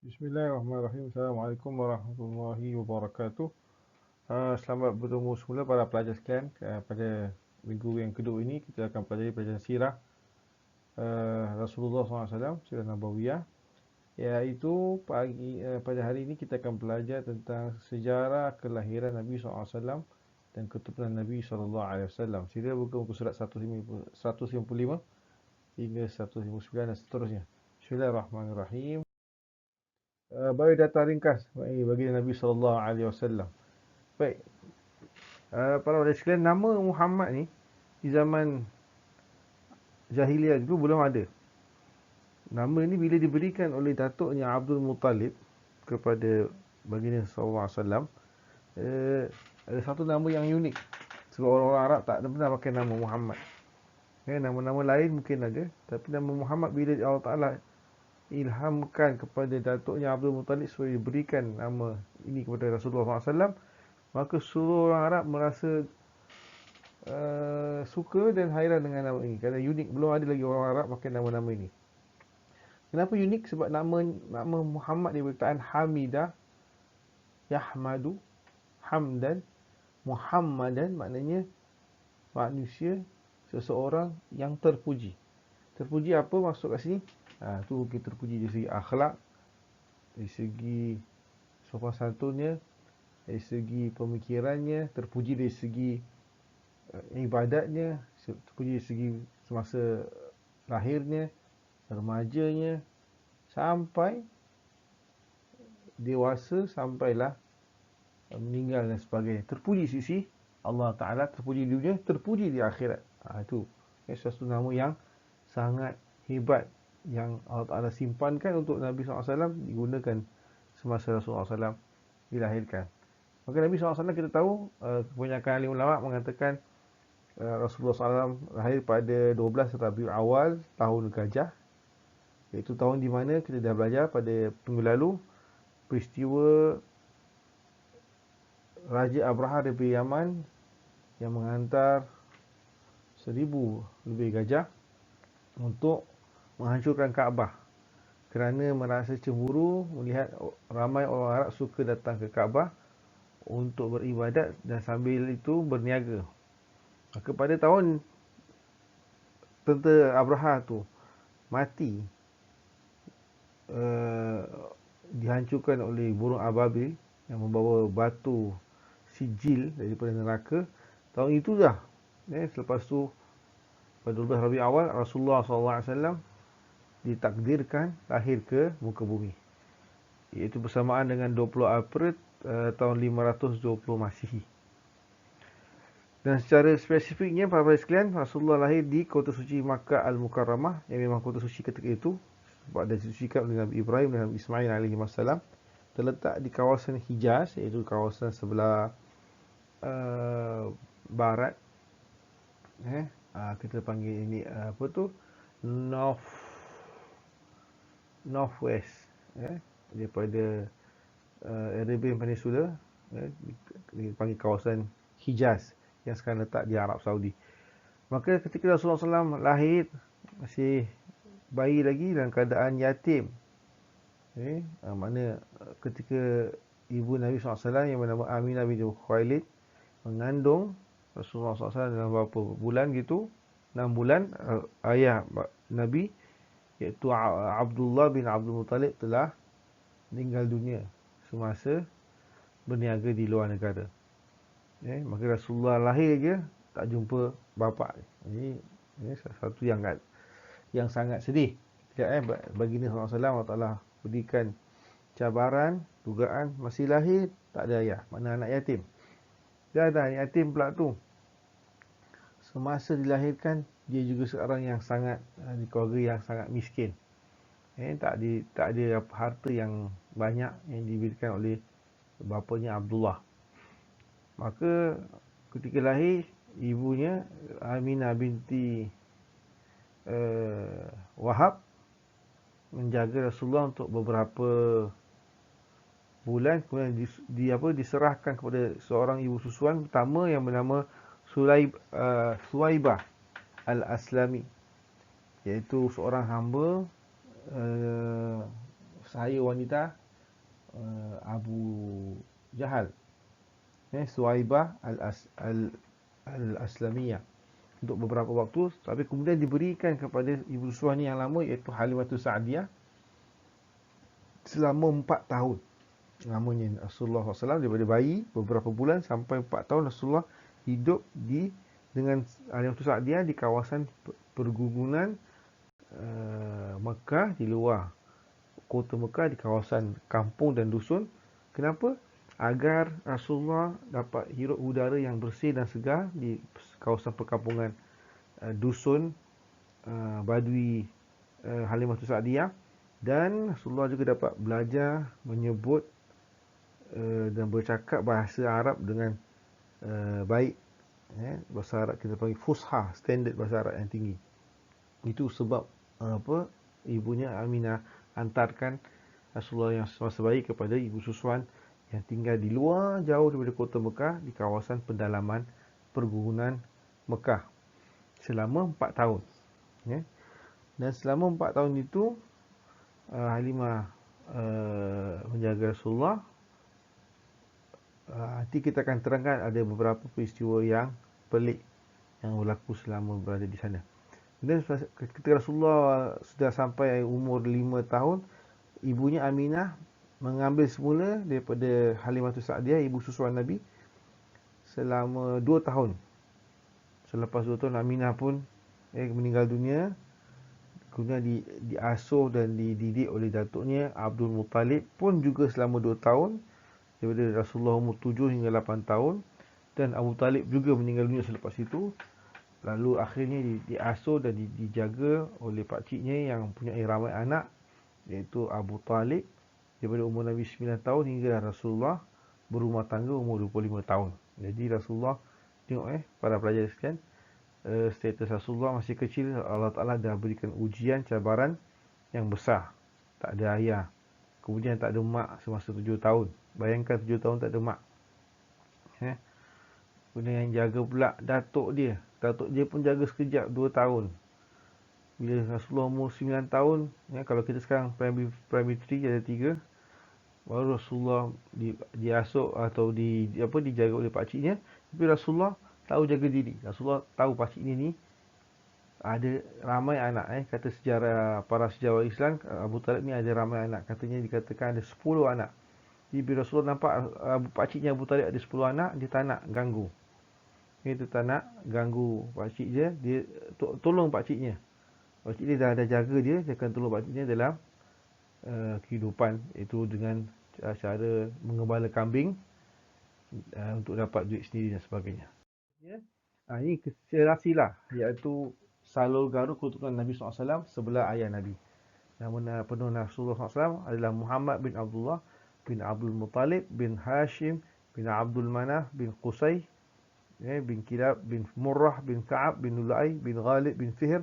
Bismillahirrahmanirrahim. Assalamualaikum warahmatullahi wabarakatuh. Selamat bertemu semula para pelajar sekalian. Pada minggu yang kedua ini kita akan pelajari pelajaran sirah Rasulullah SAW, sirah Nabawiyah. Iaitu pada hari ini kita akan belajar tentang sejarah kelahiran Nabi SAW dan keturunan Nabi SAW. Sila buka muka surat 155 hingga 159 dan seterusnya. Bismillahirrahmanirrahim. Biodata ringkas bagi Nabi SAW. Baik, para pelajar sekalian, nama Muhammad ni di zaman jahiliyah dulu belum ada. Nama ini bila diberikan oleh datuknya Abdul Muttalib kepada baginda SAW, ada satu nama yang unik. Sebab orang-orang Arab tak pernah pakai nama Muhammad. Nama-nama lain mungkin ada, tapi nama Muhammad bila Allah Ta'ala ilhamkan kepada datuknya Abdul Muttalib supaya diberikan nama ini kepada Rasulullah SAW, maka seluruh orang Arab merasa suka dan hairan dengan nama ini kerana unik. Belum ada lagi orang Arab pakai nama-nama ini. Kenapa unik? Sebab nama Muhammad dia berkataan Hamidah, Yahmadu, Hamdan, Muhammadan, maknanya manusia, seseorang yang terpuji. Terpuji apa maksud kat sini? Tu kita terpuji dari segi akhlak, dari segi sopan santunnya, dari segi pemikirannya, terpuji dari segi ibadatnya, terpuji dari segi semasa lahirnya, remajanya, sampai dewasa, sampailah meninggal dan sebagainya. Terpuji sisi Allah Ta'ala, terpuji di dunia, terpuji di akhirat. Itu sesuatu nama yang sangat hebat yang Allah Ta'ala simpankan untuk Nabi SAW digunakan semasa Rasulullah SAW dilahirkan. Maka Nabi SAW kita tahu, kebanyakan ahli ulama mengatakan Rasulullah SAW lahir pada 12 Rabiul Awal tahun Gajah, iaitu tahun di mana kita dah belajar pada minggu lalu peristiwa Raja Abraha dari Yaman yang menghantar 1000 lebih gajah untuk menghancurkan Kaabah kerana merasa cemburu melihat ramai orang Arab suka datang ke Kaabah untuk beribadat dan sambil itu berniaga. Maka pada tahun tentera Abraha tu mati, dihancurkan oleh burung ababil yang membawa batu sijil daripada neraka. Tahun itu dah, selepas tu pada 12 Rabiul Awal Rasulullah SAW ditakdirkan lahir ke muka bumi, iaitu bersamaan dengan 20 April tahun 520 Masihi. Dan secara spesifiknya para pendengar sekalian, Rasulullah lahir di kota suci Makkah Al-Mukarramah, yang memang kota suci ketika itu sebab ada disucikan oleh Nabi Ibrahim dan Nabi Ismail alaihi wassalam. Terletak di kawasan Hijaz, iaitu kawasan sebelah barat. Kita panggil ini northwest, daripada Arabian Peninsula, dipanggil kawasan Hijaz yang sekarang letak di Arab Saudi. Maka ketika Rasulullah SAW lahir, masih bayi lagi dalam keadaan yatim. Makna ketika ibu Nabi SAW yang bernama Aminah binti Khuwailid mengandung Rasulullah SAW dalam beberapa bulan gitu, 6 bulan, ayah Nabi iaitu Abdullah bin Abdul Muttalib telah meninggal dunia semasa berniaga di luar negara. Maka Rasulullah lahir je tak jumpa bapa. Ini satu yang sangat sedih. Baginda SAW Allah Ta'ala berikan cabaran, dugaan masih lahir tak ada ayah, mana anak yatim. Dah yatim pula tu. Semasa dilahirkan dia juga seorang yang sangat di keluarga yang sangat miskin. Tak ada harta yang banyak yang diberikan oleh bapanya Abdullah. Maka ketika lahir, ibunya Aminah binti Wahab menjaga Rasulullah untuk beberapa bulan, kemudian diserahkan kepada seorang ibu susuan pertama yang bernama Suwaibah Al-Aslami, iaitu seorang hamba sahaya wanita Abu Jahal, Suwaibah al-Aslamiyah untuk beberapa waktu, tapi kemudian diberikan kepada ibu suami yang lama iaitu Halimatus Sa'diyah selama 4 tahun. Namanya Rasulullah SAW daripada bayi beberapa bulan sampai 4 tahun Rasulullah hidup dengan Halimatus Sa'diyah di kawasan pergunungan Mekah, di luar kota Mekah, di kawasan kampung dan dusun. Kenapa? Agar Rasulullah dapat hirup udara yang bersih dan segar di kawasan perkampungan dusun Badui Halimatus Sa'diyah, dan Rasulullah juga dapat belajar menyebut dan bercakap bahasa Arab dengan baik. Bahasa Arab kita panggil Fusha, standard bahasa Arab yang tinggi. Itu sebab ibunya Aminah hantarkan Rasulullah yang semasa bayi kepada ibu Suswan yang tinggal di luar jauh daripada kota Mekah, di kawasan pedalaman pergunungan Mekah selama 4 tahun. Dan selama 4 tahun itu Halimah menjaga Rasulullah. Nanti kita akan terangkan ada beberapa peristiwa yang pelik yang berlaku selama berada di sana. Dan ketika Rasulullah sudah sampai umur 5 tahun, ibunya Aminah mengambil semula daripada Halimatus Sa'diyah, ibu susuan Nabi, selama 2 tahun. Selepas 2 tahun Aminah pun meninggal dunia. Kemudian diasuh dan dididik oleh datuknya Abdul Muttalib pun juga selama 2 tahun, daripada Rasulullah umur 7 hingga 8 tahun, dan Abu Talib juga meninggal dunia selepas itu. Lalu akhirnya diasuh dan dijaga oleh pakciknya yang mempunyai ramai anak, iaitu Abu Talib, daripada umur Nabi 9 tahun hingga Rasulullah berumah tangga umur 25 tahun. Jadi Rasulullah, tengok para pelajar sekalian, status Rasulullah masih kecil, Allah Ta'ala dah berikan ujian, cabaran yang besar. Tak ada ayah, kemudian tak ada mak semasa 7 tahun. Bayangkan 7 tahun tak ada mak. Kemudian yang jaga pula datuk dia. Datuk dia pun jaga sekejap 2 tahun. Bila Rasulullah umur 9 tahun, kalau kita sekarang primary 3 ada 3, baru Rasulullah diasuh atau dijaga oleh pakciknya. Tapi Rasulullah tahu jaga diri. Rasulullah tahu pakciknya ni ada ramai anak. Kata para sejarawan Islam, Abu Talib ni ada ramai anak. Katanya dikatakan ada 10 anak. Jadi bila Rasulullah nampak pakciknya Abu Talib ada 10 anak, dia tak nak ganggu. Dia tak nak ganggu pakcik dia. Dia tolong pakciknya. Pakcik dia dah jaga dia akan tolong pakciknya dalam kehidupan, itu dengan cara mengembala kambing untuk dapat duit sendiri dan sebagainya. Ini silsilah, iaitu salur garu keturunan Nabi SAW sebelah ayah Nabi. Nama penuh Rasulullah SAW adalah Muhammad bin Abdullah bin Abdul Muttalib bin Hashim bin Abdul Manaf bin Qusay bin Kilab bin Murrah bin Ka'ab bin Lu'ay bin Ghalib bin Fihr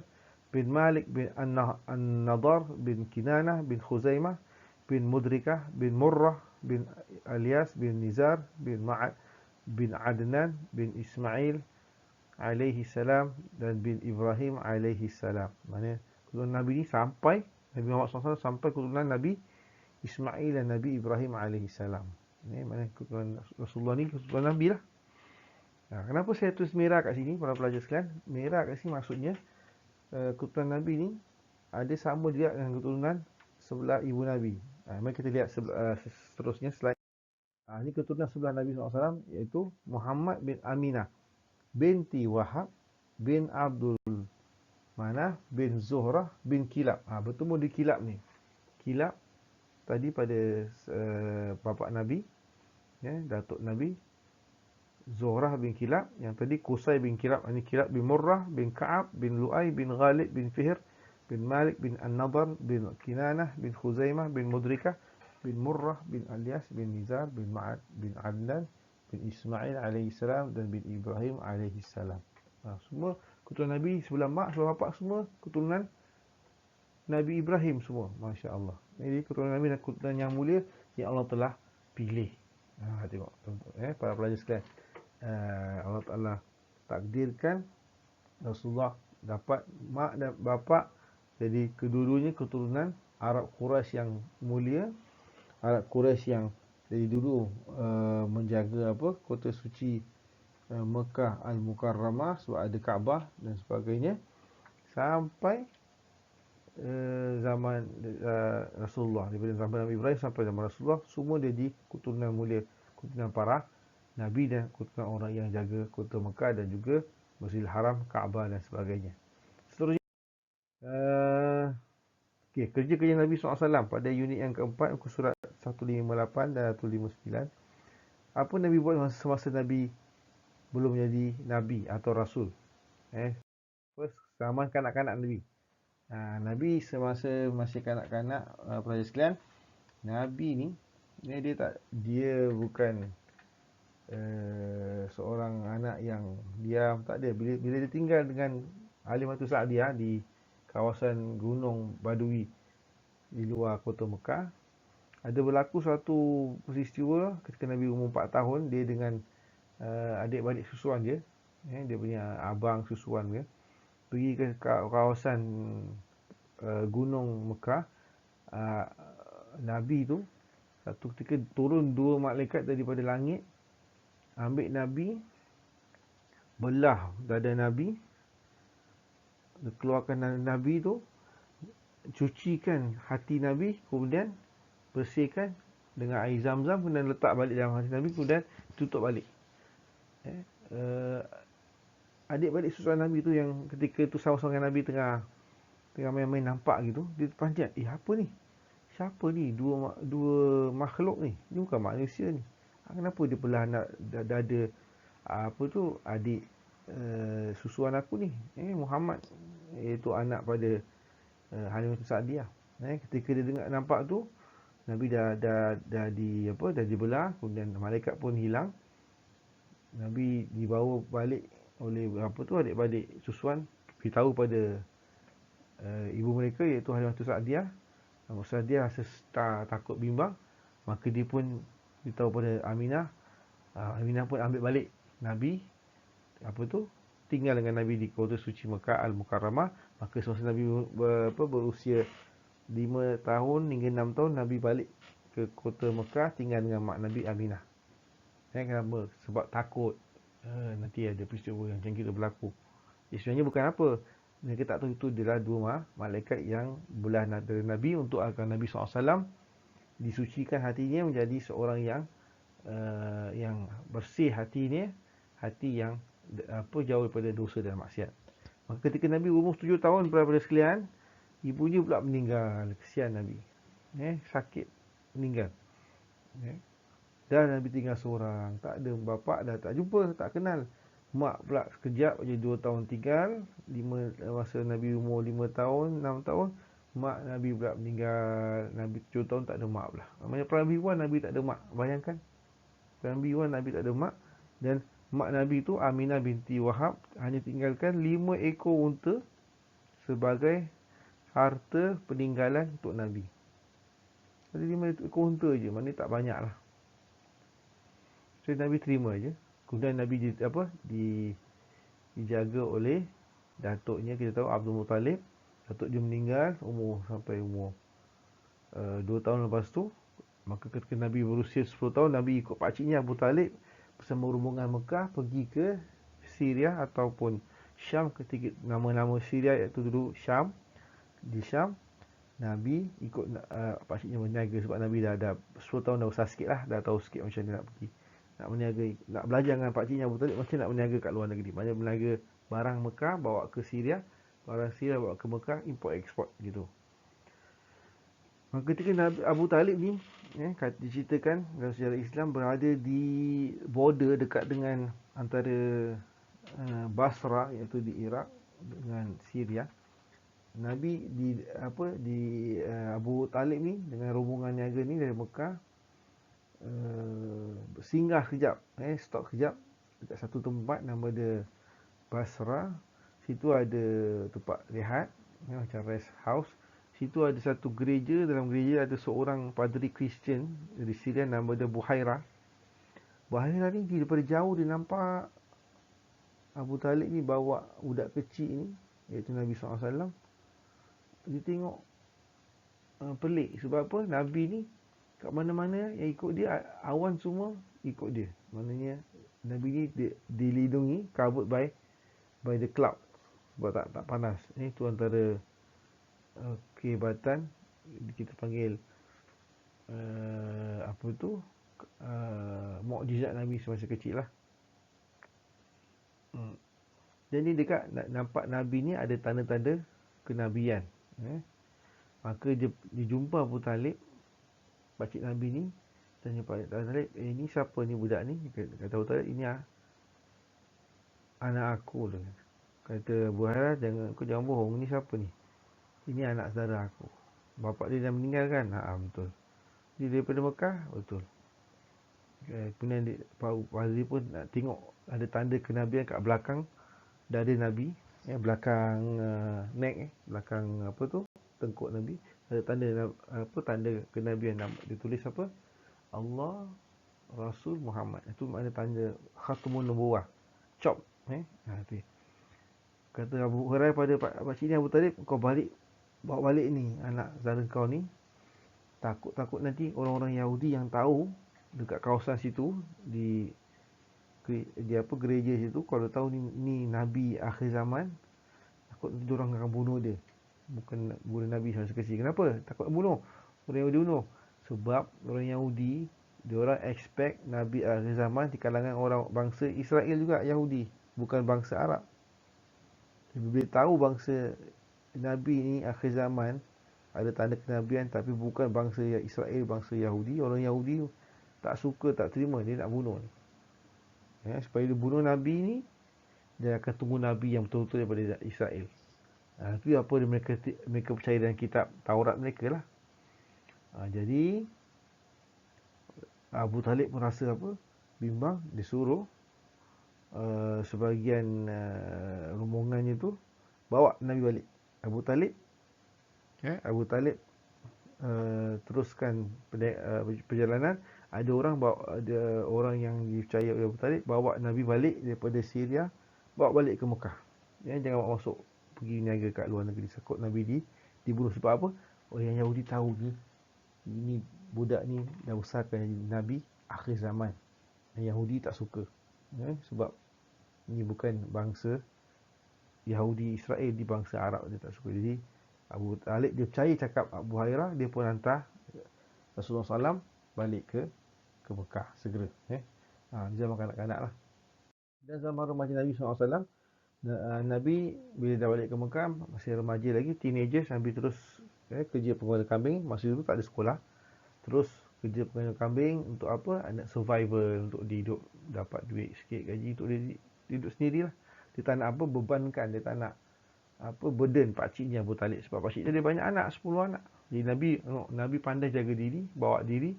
bin Malik bin An-Nadar bin Kinanah bin Khuzaimah bin Mudrikah bin Murrah bin Alyas bin Nizar bin Ma'ad bin Adnan bin Ismail alaihi salam dan bin Ibrahim alaihi salam. Maksudnya keturunan Nabi ni sampai Nabi Muhammad SAW sampai keturunan Nabi Ismail dan Nabi Ibrahim alaihi salam. Maksudnya keturunan Rasulullah ni keturunan Nabi lah. Kenapa saya tulis merah kat sini para pelajar sekalian? Merah kat sini maksudnya keturunan Nabi ni ada sama juga dengan keturunan sebelah ibu Nabi. Mari kita lihat seterusnya slide. Ini keturunan sebelah Nabi SAW, iaitu Muhammad bin Aminah binti Wahab bin Abdul Manaf bin Zuhrah bin Kilab. Bertemu di Kilab ni. Kilab tadi pada bapa Nabi, datuk Nabi. Zuhrah bin Kilab, yang tadi Qusay bin Kilab. Ini Kilab bin Murrah bin Ka'ab bin Lu'ay bin Ghalib bin Fihr bin Malik bin An-Nadar bin Kinanah bin Khuzaimah bin Mudrikah bin Murrah bin Alyas bin Nizar bin Ma'ad bin Adnan bin Ismail alaihissalam dan bin Ibrahim alaihissalam. Semua keturunan Nabi sebelah mak, sebelah bapak, semua keturunan Nabi Ibrahim semua. Masya Allah. Jadi keturunan Nabi dan keturunan yang mulia yang Allah telah pilih. Tengok para pelajar sekalian, Allah Ta'ala takdirkan Rasulullah dapat mak dan bapa, jadi kedua-duanya keturunan Arab Quraisy yang mulia, Arab Quraisy yang dari dulu menjaga kota suci Mekah Al-Mukarramah sebab ada Kaabah dan sebagainya, sampai zaman Rasulullah, daripada zaman Nabi Ibrahim sampai zaman Rasulullah, semua dia di keturunan mulia, keturunan para Nabi dan keturunan orang yang jaga kota Mekah dan juga Masjidil Haram, Kaabah dan sebagainya. Seterusnya, kerja-kerja Nabi SAW pada unit yang keempat, muka surat 158 dan 159. Apa Nabi buat semasa Nabi belum jadi Nabi atau Rasul? First, zaman kanak-kanak Nabi. Nabi semasa masih kanak-kanak, pelajar sekalian, Nabi ni dia bukan seorang anak yang diam, tak ada. Bila dia tinggal dengan Halimah Sa'diyah di kawasan gunung Badui di luar kota Mekah, ada berlaku suatu peristiwa ketika Nabi umur 4 tahun, dia dengan adik-beradik susuan dia, dia punya abang susuan dia, pergi ke kawasan gunung Mekah. Nabi tu satu ketika turun dua malaikat daripada langit, ambil Nabi, belah dada Nabi, keluarkan Nabi tu, cucikan hati Nabi, kemudian bersihkan dengan air zam-zam, kemudian letak balik dalam hati Nabi, kemudian tutup balik. Adik-beradik susuan Nabi tu yang ketika tu sama-sama dengan Nabi tengah main-main, nampak gitu, dia terpanjat, apa ni? Siapa ni? Dua makhluk ni. Ni bukan manusia ni. Kenapa dia belah dada adik susuan aku ni? Muhammad, iaitu anak pada Halimah Sa'diyah. Ketika dia dengar nampak tu, Nabi dah dibelah, kemudian malaikat pun hilang. Nabi dibawa balik oleh adik-beradik susuan, beritahu pada ibu mereka iaitu Halimah Sa'diyah. Dia rasa takut, bimbang, maka dia pun beritahu pada Aminah. Aminah pun ambil balik Nabi, tinggal dengan Nabi di kota suci Mekah Al-Mukarramah. Maka semasa Nabi berusia 5 tahun hingga 6 tahun, Nabi balik ke kota Mekah tinggal dengan mak Nabi, Aminah. Kenapa? Sebab takut nanti ada peristiwa yang macam kita berlaku. Sebenarnya bukan apa, mereka tak tahu itu adalah dua malaikat yang belah dada Nabi untuk agar Nabi SAW disucikan hatinya menjadi seorang yang bersih hatinya, hati yang jauh daripada dosa dan maksiat. Maka ketika Nabi umur 7 tahun, para sekalian, ibunya pula meninggal. Kesian Nabi, sakit, meninggal. Dah Nabi tinggal seorang, tak ada bapa, dah tak jumpa, tak kenal. Mak pula sekejap je 2 tahun tinggal. Masa Nabi umur 5 tahun, 6 tahun, mak Nabi pula meninggal. Nabi 7 tahun tak ada mak pula. Namanya perempuan, Nabi tak ada mak. Bayangkan, perempuan Nabi tak ada mak. Dan mak Nabi tu Aminah binti Wahab hanya tinggalkan 5 ekor unta sebagai harta peninggalan untuk Nabi. Ada 5 ekor unta je, maknanya tak banyak lah. So Nabi terima je. Kemudian Nabi dijaga oleh datuknya, kita tahu Abdul Muttalib. Datuk dia meninggal sampai umur 2 tahun lepas tu. Maka ketika Nabi berusia 10 tahun, Nabi ikut pakciknya Abu Talib bersama rombongan Mekah pergi ke Syria ataupun Syam. Ketika nama-nama Syria iaitu dulu Syam. Di Syam, Nabi ikut pakciknya berniaga sebab Nabi dah 10 tahun, dah besar sikit lah, dah tahu sikit macam dia nak pergi, nak berniaga, nak belajar dengan pakciknya Abu Talib macam nak berniaga kat luar negeri. Macam berniaga barang Mekah bawa ke Syria, barang Syria bawa ke Mekah, import export gitu. Maka ketika Nabi Abu Talib ni diceritakan dalam sejarah Islam berada di border dekat dengan antara Basra iaitu di Iraq dengan Syria. Nabi Abu Talib ni dengan rombongan niaga ni dari Mekah singgah kejap, stop kejap dekat satu tempat nama dia Basra. Situ ada tempat rehat, macam rest house. Situ ada satu gereja, dalam gereja ada seorang padri Kristian dari Syria nama dia Buhairah. Buhairah ni daripada jauh dia nampak Abu Talib ni bawa budak kecil ni iaitu Nabi SAW. Dia tengok, pelik. Sebab apa? Nabi ni kat mana-mana yang ikut dia, awan semua ikut dia. Maknanya Nabi ni dilindungi, covered by the cloud. Sebab tak panas. Itu antara kehebatan, kita panggil apa tu, mukjizat Nabi semasa kecil lah. Jadi dekat nampak Nabi ni ada tanda-tanda kenabian. Maka dia jumpa Abu Talib, pakcik Nabi ni, tanya Abu Talib, ni siapa ni budak ni? Kata Abu Talib, ini anak aku lah. Kata Abu Hurairah, jangan bohong, ni siapa ni? Ini anak saudara aku. Bapak dia dah meninggal kan? Betul. Dia daripada Mekah? Betul. Kemudian Pak Wazir pun nak tengok ada tanda kenabian kat belakang dada Nabi, belakang neck, belakang apa tu, tengkuk Nabi, ada tanda tanda kenabian. Dia tulis apa? Allah Rasul Muhammad. Itu makna tanda khatamun nubuwah. Chop. Tu. Kata Abu Hurairah pada pakcik ni, Abu Talib, kau bawa balik ni anak saudara kau ni. Takut nanti orang-orang Yahudi yang tahu dekat kawasan situ, di gereja situ, kalau tahu ni Nabi akhir zaman, takut nanti diorang akan bunuh dia. Bukan bunuh Nabi semasa kecil. Kenapa? Takut bunuh. Orang Yahudi bunuh. Sebab orang Yahudi, diorang expect Nabi akhir zaman di kalangan orang bangsa Israel juga, Yahudi, bukan bangsa Arab. Bila tahu bangsa Nabi ni akhir zaman ada tanda kenabian, tapi bukan bangsa Israel, bangsa Yahudi, orang Yahudi tak suka, tak terima, dia nak bunuh. Supaya dia bunuh Nabi ni, dia akan tunggu Nabi yang betul-betul daripada Israel. Itu apa mereka percaya dalam kitab Taurat mereka lah. Jadi Abu Talib pun rasa apa? Bimbang. Dia suruh sebahagian rombongannya tu bawa Nabi balik. Abu Talib teruskan perjalanan. Ada orang yang dipercaya oleh Abu Talib bawa Nabi balik daripada Syria, bawa balik ke Mekah. Jangan bawa masuk, pergi niaga kat luar negeri. Takut Nabi dibunuh. Sebab apa? Orang Yahudi tahu ni budak ni dah besarkan Nabi akhir zaman. Yahudi tak suka. Sebab ni bukan bangsa Yahudi Israel, di bangsa Arab, dia tak suka. Jadi Abu Talib dia percaya cakap Abu Hurairah, dia pun hantar Rasulullah SAW balik ke Mekah segera. Zaman kanak-kanak lah. Dan zaman remaja Nabi SAW, Nabi bila dah balik ke Mekah, masih remaja lagi, teenagers, Nabi terus kerja pengguna kambing. Masa itu tak ada sekolah. Terus kerja pengguna kambing untuk apa? Nak survival, untuk hidup, dapat duit sikit gaji untuk dia hidup sendirilah. Dia tak nak apa, bebankan, dia tak nak apa, burden pakciknya Abu Talib. Sebab pakcik dia banyak anak, 10 anak. Jadi Nabi pandai jaga diri, bawa diri,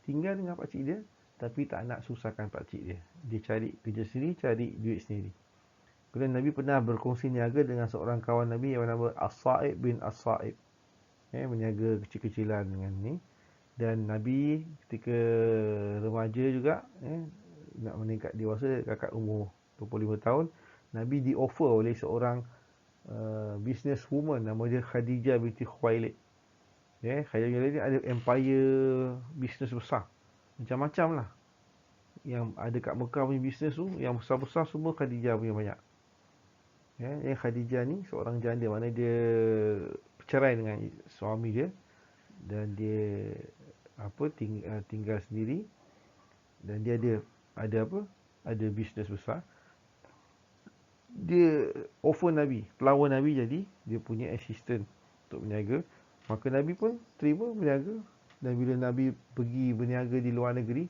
tinggal dengan pakcik dia, tapi tak nak susahkan pakcik dia. Dia cari kerja sendiri, cari duit sendiri. Kemudian Nabi pernah berkongsi niaga dengan seorang kawan Nabi yang bernama As-Sa'ib bin As-Sa'ib. Berniaga kecil-kecilan dengan ni. Dan Nabi ketika remaja juga, nak meningkat dewasa, kakak umur 25 tahun, Nabi di-offer oleh seorang business woman, nama dia Khadijah binti Khuwailid. Khadijah binti Khuwailid ada empire business besar. Macam-macam lah. Yang ada kat Mekah punya business tu, yang besar-besar semua Khadijah punya banyak. Khadijah ni seorang janda, mana dia bercerai dengan suami dia, dan dia tinggal sendiri, dan dia ada bisnes besar. Dia offer Nabi, pelawar Nabi jadi dia punya assistant untuk berniaga. Maka Nabi pun terima berniaga. Dan bila Nabi pergi berniaga di luar negeri,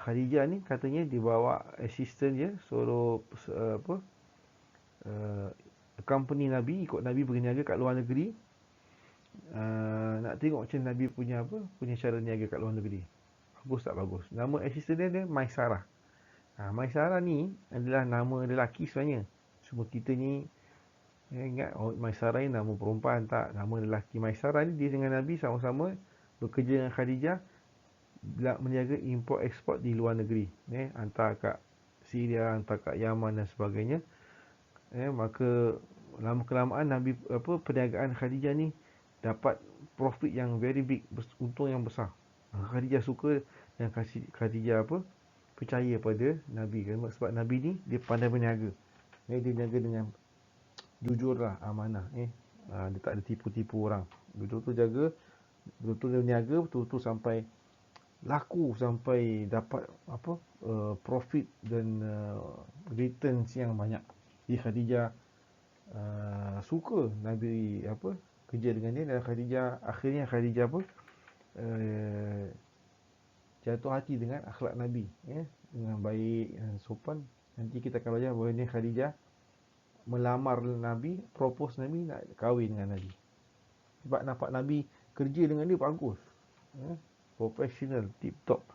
Khadijah ni katanya dia bawa assistant dia, suruh company Nabi, ikut Nabi berniaga kat luar negeri. Nak tengok macam Nabi punya cara niaga kat luar negeri. Bagus tak bagus? Nama assistant dia Maisarah. Maisarah ni adalah nama lelaki sebenarnya. Semua kita ni ingat Maisarah ni nama perempuan, tak, nama lelaki. Maisarah ni dia dengan Nabi sama-sama bekerja dengan Khadijah, meniaga import ekspor di luar negeri. Hantar kat Syria, hantar kat Yaman dan sebagainya. Maka lama kelamaan Nabi perniagaan Khadijah ni dapat profit yang very big, untung yang besar. Khadijah suka dan Khadijah percaya pada Nabi kan, sebab Nabi ni dia pandai berniaga. Dia niaga dengan jujur lah, amanah. Dia tak ada tipu-tipu orang. Betul-betul jaga, betul-betul dia niaga, betul-betul sampai laku, sampai dapat profit dan returns yang banyak. Jadi Khadijah suka Nabi kerja dengan dia, dan akhirnya Khadijah jatuh hati dengan akhlak Nabi, dengan baik dan sopan. Nanti kita akan belajar bahawa ini Khadijah melamar Nabi, propose Nabi, nak kahwin dengan Nabi. Sebab nampak Nabi kerja dengan dia bagus, professional, tip top.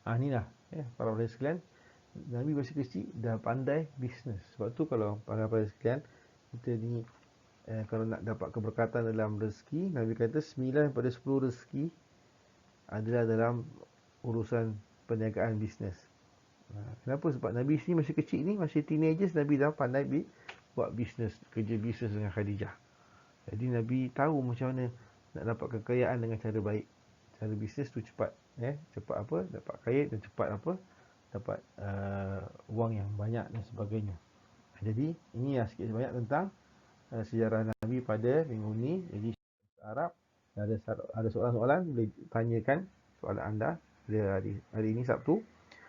Inilah para pendengar sekalian, Nabi masih kecil dah pandai bisnes. Sebab tu kalau para pendengar sekalian, kita ni kalau nak dapat keberkatan dalam rezeki, Nabi kata 9 pada 10 rezeki adalah dalam urusan perniagaan bisnes. Kenapa? Sebab Nabi sini masih kecil ni, masih teenagers, Nabi dah pandai buat bisnes, kerja bisnes dengan Khadijah. Jadi Nabi tahu macam mana nak dapat kekayaan dengan cara baik. Cara bisnes tu cepat, cepat dapat kaya, dan cepat dapat wang yang banyak dan sebagainya. Jadi ini sikit sebanyak tentang sejarah Nabi pada minggu ni. Jadi Arab, ada soalan-soalan boleh tanyakan soalan anda pada hari ini Sabtu.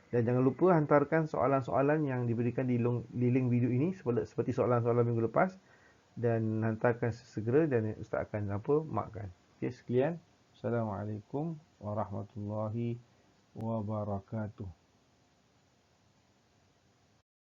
Dan jangan lupa hantarkan soalan-soalan yang diberikan di link video ini, seperti soalan-soalan minggu lepas, dan hantarkan segera dan Ustaz akan markkan. Okey, sekian. Assalamualaikum warahmatullahi wabarakatuh.